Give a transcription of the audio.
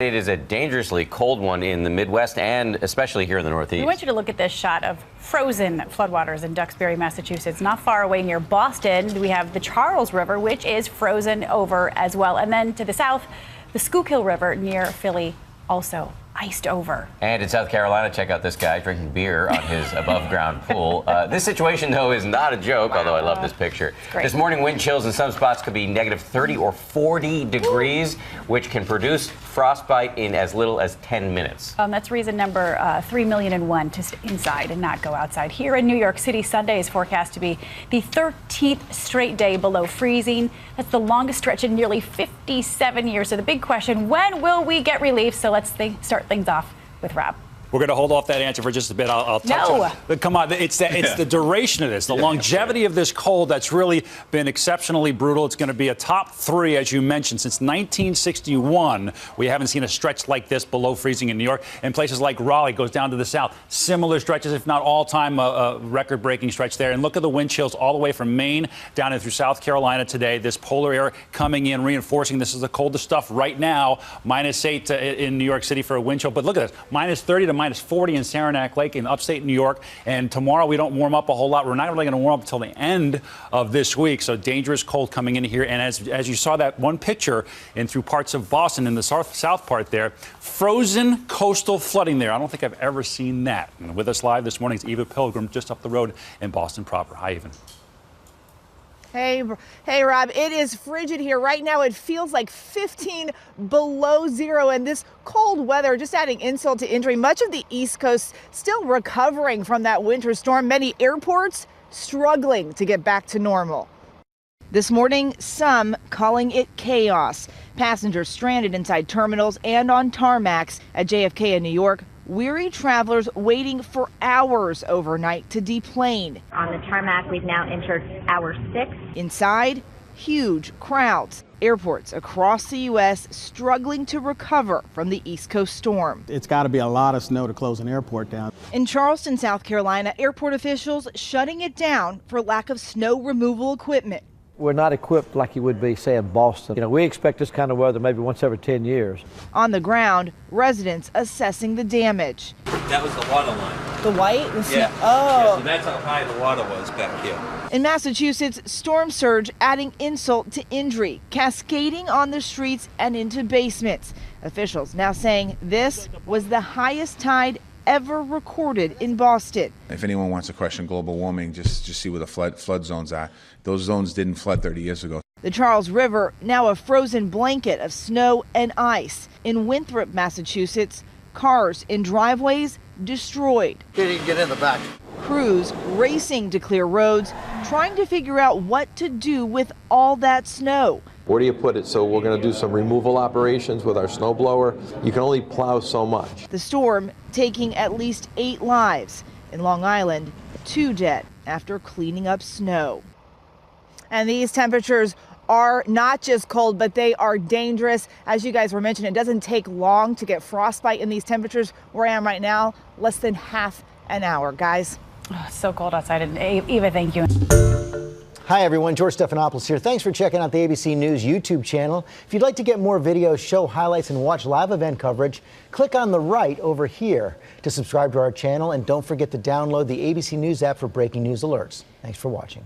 It is a dangerously cold one in the Midwest and especially here in the Northeast. We want you to look at this shot of frozen floodwaters in Duxbury, Massachusetts. Not far away near Boston, we have the Charles River, which is frozen over as well. And then to the south, the Schuylkill River near Philly also iced over. And in South Carolina, check out this guy drinking beer on his above-ground pool. This situation, though, is not a joke, although I love this picture. This morning, wind chills in some spots could be negative 30 or 40 degrees, which can produce frostbite in as little as 10 minutes. That's reason number 3,000,001 to stay inside and not go outside. Here in New York City, Sunday is forecast to be the 13th straight day below freezing. That's the longest stretch in nearly 57 years. So the big question, when will we get relief? So let's start things off with Rob. We're going to hold off that answer for just a bit. I'll touch on it. But come on, it's the duration of this, the longevity of this cold that's really been exceptionally brutal. It's going to be a top 3, as you mentioned. Since 1961, we haven't seen a stretch like this below freezing in New York. And places like Raleigh goes down to the south. Similar stretches, if not all-time record-breaking stretch there. And look at the wind chills all the way from Maine down through South Carolina today. This polar air coming in, reinforcing this is the coldest stuff right now. -8 in New York City for a wind chill. But look at this, -30 to -40 in Saranac Lake in upstate New York. And tomorrow we don't warm up a whole lot. We're not really going to warm up until the end of this week. So dangerous cold coming in here. And as you saw that one picture in through parts of Boston in the south part there, frozen coastal flooding there. I don't think I've ever seen that. And with us live this morning is Eva Pilgrim just up the road in Boston proper. Hi, Eva. Hey, Rob, it is frigid here. Right now, it feels like 15 below zero, and this cold weather just adding insult to injury. Much of the East Coast still recovering from that winter storm. Many airports struggling to get back to normal. This morning, some calling it chaos. Passengers stranded inside terminals and on tarmacs at JFK in New York. Weary travelers waiting for hours overnight to deplane. On the tarmac, we've now entered hour 6. Inside, huge crowds. Airports across the U.S. struggling to recover from the East Coast storm. It's got to be a lot of snow to close an airport down. In Charleston, South Carolina, airport officials shutting it down for lack of snow removal equipment. We're not equipped like you would be, say, in Boston. You know, we expect this kind of weather maybe once every 10 years. On the ground, residents assessing the damage. That was the water line. The white? Yeah. Oh. Yeah, so that's how high the water was back here. In Massachusetts, storm surge adding insult to injury, cascading on the streets and into basements. Officials now saying this was the highest tide ever recorded in Boston. If anyone wants to question global warming, just see where the flood zones are. Those zones didn't flood 30 years ago. The Charles River, now a frozen blanket of snow and ice. In Winthrop, Massachusetts, cars in driveways destroyed. You can get in the back. Crews racing to clear roads, trying to figure out what to do with all that snow. Where do you put it? So we're going to do some removal operations with our snowblower. You can only plow so much. The storm taking at least 8 lives. In Long Island, 2 dead after cleaning up snow. And these temperatures are not just cold, but they are dangerous. As you guys were mentioning, it doesn't take long to get frostbite in these temperatures. Where I am right now, less than half an hour, guys. Oh, it's so cold outside. And Eva, thank you. Hi, everyone. George Stephanopoulos here. Thanks for checking out the ABC News YouTube channel. If you'd like to get more videos, show highlights, and watch live event coverage, click on the right over here to subscribe to our channel. And don't forget to download the ABC News app for breaking news alerts. Thanks for watching.